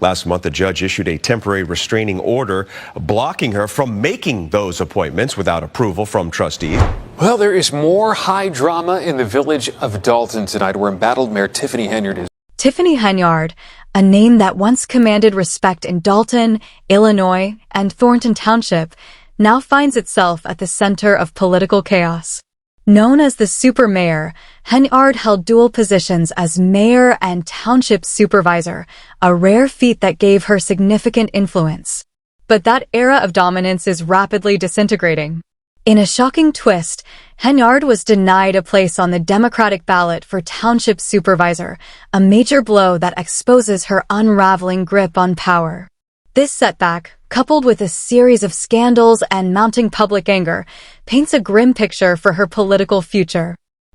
Last month, a judge issued a temporary restraining order blocking her from making those appointments without approval from trustees. Well, there is more high drama in the village of Dalton tonight, where embattled Mayor Tiffany Henyard is. Tiffany Henyard, a name that once commanded respect in Dalton, Illinois, and Thornton Township, now finds itself at the center of political chaos. Known as the super mayor, Henyard held dual positions as mayor and township supervisor, a rare feat that gave her significant influence. But that era of dominance is rapidly disintegrating. In a shocking twist, Henyard was denied a place on the Democratic ballot for township supervisor, a major blow that exposes her unraveling grip on power. This setback, coupled with a series of scandals and mounting public anger, paints a grim picture for her political future.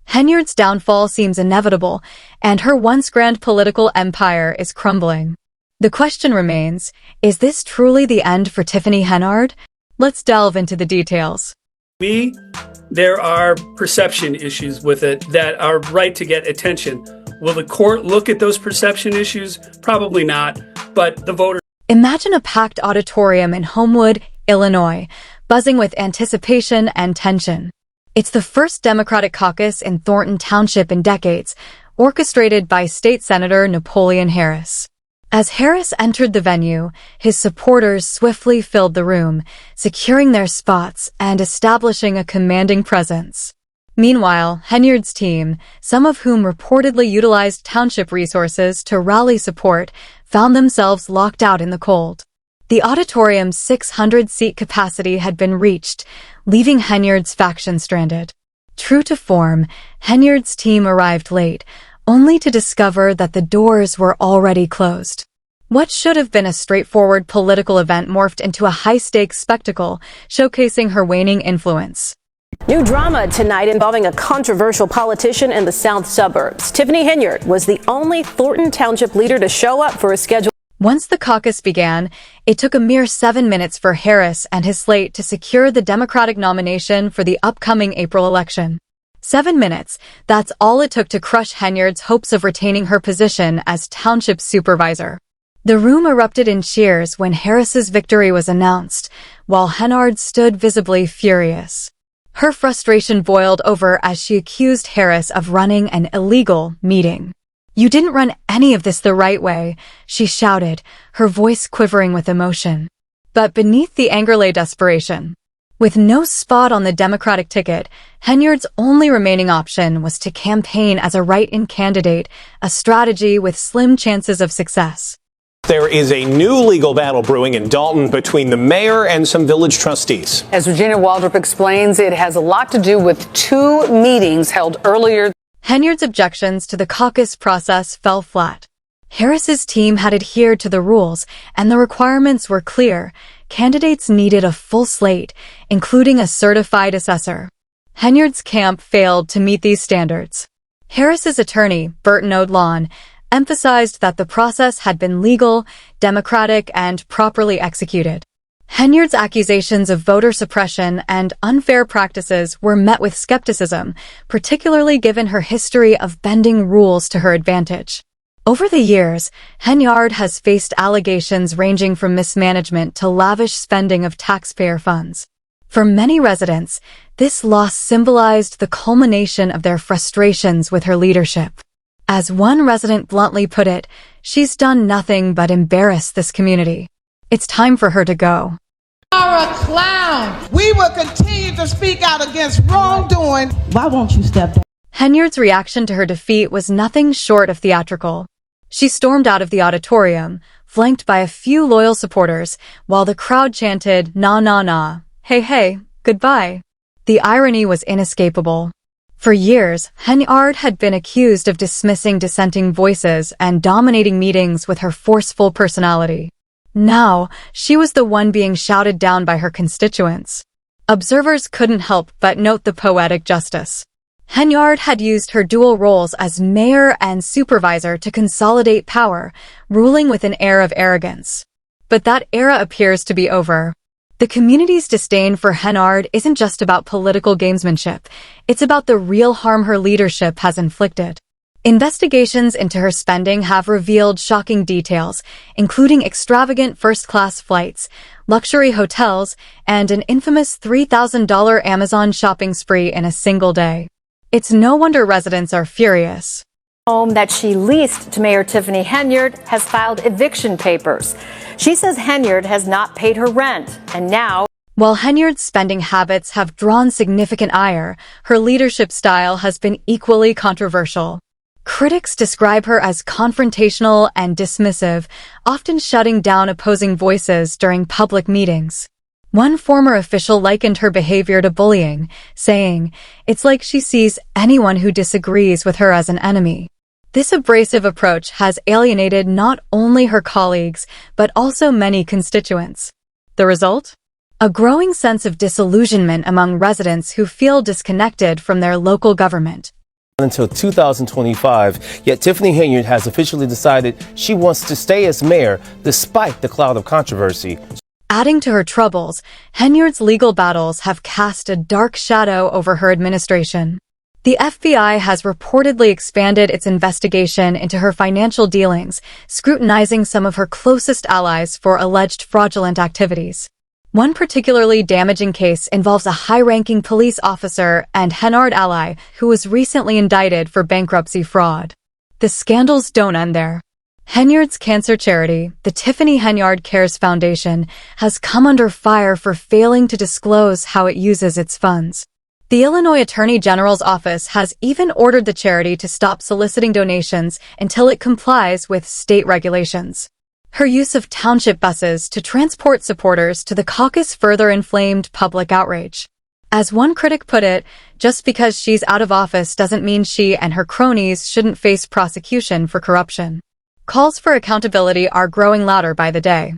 Henyard's downfall seems inevitable, and her once grand political empire is crumbling. The question remains, is this truly the end for Tiffany Henyard? Let's delve into the details. There are perception issues with it that are right to get attention. Will the court look at those perception issues? Probably not, but the voters. Imagine a packed auditorium in Homewood, Illinois, buzzing with anticipation and tension. It's the first Democratic caucus in Thornton Township in decades, orchestrated by State Senator Napoleon Harris. As Harris entered the venue, his supporters swiftly filled the room, securing their spots and establishing a commanding presence. Meanwhile, Henyard's team, some of whom reportedly utilized township resources to rally support, found themselves locked out in the cold. The auditorium's 600-seat capacity had been reached, leaving Henyard's faction stranded. True to form, Henyard's team arrived late, only to discover that the doors were already closed. What should have been a straightforward political event morphed into a high-stakes spectacle, showcasing her waning influence. New drama tonight involving a controversial politician in the south suburbs. Tiffany Henyard was the only Thornton Township leader to show up for a scheduled. Once the caucus began, it took a mere 7 minutes for Harris and his slate to secure the Democratic nomination for the upcoming April election. 7 minutes, that's all it took to crush Henyard's hopes of retaining her position as township supervisor. The room erupted in cheers when Harris's victory was announced, while Henyard stood visibly furious. Her frustration boiled over as she accused Harris of running an illegal meeting. "You didn't run any of this the right way," she shouted, her voice quivering with emotion. But beneath the anger lay desperation. With no spot on the Democratic ticket, Henyard's only remaining option was to campaign as a write-in candidate, a strategy with slim chances of success. There is a new legal battle brewing in Dalton between the mayor and some village trustees. As Virginia Waldrop explains, it has a lot to do with 2 meetings held earlier. Henyard's objections to the caucus process fell flat. Harris's team had adhered to the rules, and the requirements were clear. Candidates needed a full slate, including a certified assessor. Henyard's camp failed to meet these standards. Harris's attorney, Burton O'Dlawn, emphasized that the process had been legal, democratic, and properly executed. Henyard's accusations of voter suppression and unfair practices were met with skepticism, particularly given her history of bending rules to her advantage. Over the years, Henyard has faced allegations ranging from mismanagement to lavish spending of taxpayer funds. For many residents, this loss symbolized the culmination of their frustrations with her leadership. As one resident bluntly put it, "She's done nothing but embarrass this community. It's time for her to go." You are a clown. We will continue to speak out against wrongdoing. Why won't you step down? Henyard's reaction to her defeat was nothing short of theatrical. She stormed out of the auditorium, flanked by a few loyal supporters, while the crowd chanted, "Nah, nah, nah, hey, hey, goodbye." The irony was inescapable. For years, Henyard had been accused of dismissing dissenting voices and dominating meetings with her forceful personality. Now, she was the one being shouted down by her constituents. Observers couldn't help but note the poetic justice. Henyard had used her dual roles as mayor and supervisor to consolidate power, ruling with an air of arrogance. But that era appears to be over. The community's disdain for Henyard isn't just about political gamesmanship. It's about the real harm her leadership has inflicted. Investigations into her spending have revealed shocking details, including extravagant first-class flights, luxury hotels, and an infamous $3,000 Amazon shopping spree in a single day. It's no wonder residents are furious. Home that she leased to Mayor Tiffany Henyard has filed eviction papers. She says Henyard has not paid her rent, and now... While Henyard's spending habits have drawn significant ire, her leadership style has been equally controversial. Critics describe her as confrontational and dismissive, often shutting down opposing voices during public meetings. One former official likened her behavior to bullying, saying, "It's like she sees anyone who disagrees with her as an enemy." This abrasive approach has alienated not only her colleagues, but also many constituents. The result? A growing sense of disillusionment among residents who feel disconnected from their local government. Until 2025, yet Tiffany Henyard has officially decided she wants to stay as mayor despite the cloud of controversy. Adding to her troubles, Henyard's legal battles have cast a dark shadow over her administration. The FBI has reportedly expanded its investigation into her financial dealings, scrutinizing some of her closest allies for alleged fraudulent activities. One particularly damaging case involves a high-ranking police officer and Henyard ally who was recently indicted for bankruptcy fraud. The scandals don't end there. Henyard's cancer charity, the Tiffany Henyard Cares Foundation, has come under fire for failing to disclose how it uses its funds. The Illinois Attorney General's office has even ordered the charity to stop soliciting donations until it complies with state regulations. Her use of township buses to transport supporters to the caucus further inflamed public outrage. As one critic put it, just because she's out of office doesn't mean she and her cronies shouldn't face prosecution for corruption. Calls for accountability are growing louder by the day.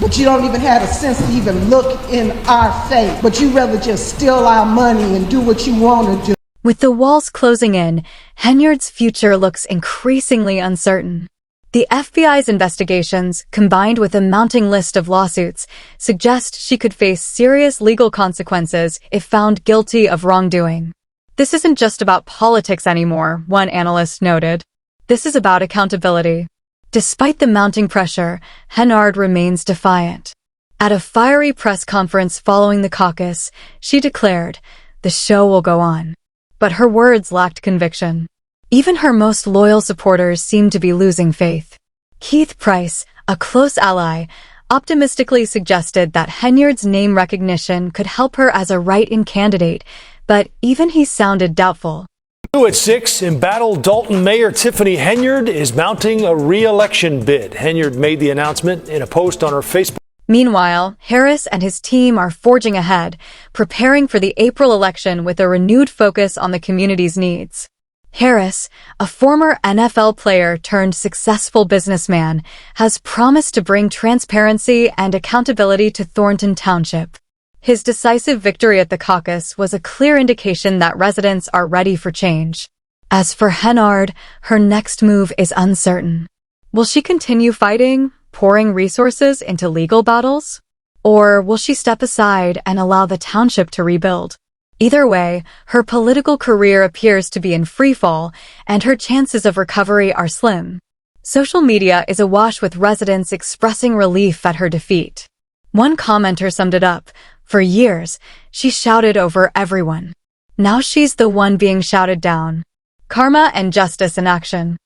But you don't even have a sense to even look in our face. But you rather just steal our money and do what you want to do. With the walls closing in, Henyard's future looks increasingly uncertain. The FBI's investigations, combined with a mounting list of lawsuits, suggest she could face serious legal consequences if found guilty of wrongdoing. This isn't just about politics anymore, one analyst noted. This is about accountability. Despite the mounting pressure, Henyard remains defiant. At a fiery press conference following the caucus, she declared, "The show will go on." But her words lacked conviction. Even her most loyal supporters seem to be losing faith. Keith Price, a close ally, optimistically suggested that Henyard's name recognition could help her as a write-in candidate, but even he sounded doubtful. New at 6, embattled Dalton Mayor Tiffany Henyard is mounting a re-election bid. Henyard made the announcement in a post on her Facebook. Meanwhile, Harris and his team are forging ahead, preparing for the April election with a renewed focus on the community's needs. Harris, a former NFL player turned successful businessman, has promised to bring transparency and accountability to Thornton Township. His decisive victory at the caucus was a clear indication that residents are ready for change. As for Henyard, her next move is uncertain. Will she continue fighting, pouring resources into legal battles? Or will she step aside and allow the township to rebuild? Either way, her political career appears to be in freefall, and her chances of recovery are slim. Social media is awash with residents expressing relief at her defeat. One commenter summed it up. For years, she shouted over everyone. Now she's the one being shouted down. Karma and justice in action.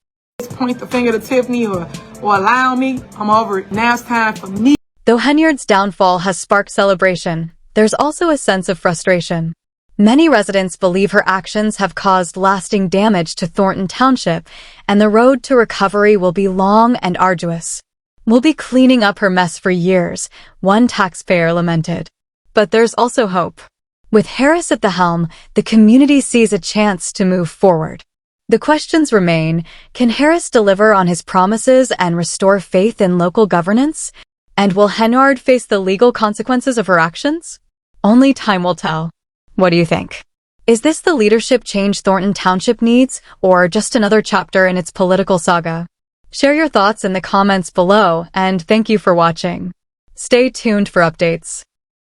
Point the finger to Tiffany or allow me. I'm over it. Now it's time for me. Though Henyard's downfall has sparked celebration, there's also a sense of frustration. Many residents believe her actions have caused lasting damage to Thornton Township, and the road to recovery will be long and arduous. We'll be cleaning up her mess for years, one taxpayer lamented. But there's also hope. With Harris at the helm, the community sees a chance to move forward. The questions remain, can Harris deliver on his promises and restore faith in local governance? And will Henyard face the legal consequences of her actions? Only time will tell. What do you think? Is this the leadership change Thornton Township needs, or just another chapter in its political saga? Share your thoughts in the comments below, and thank you for watching. Stay tuned for updates.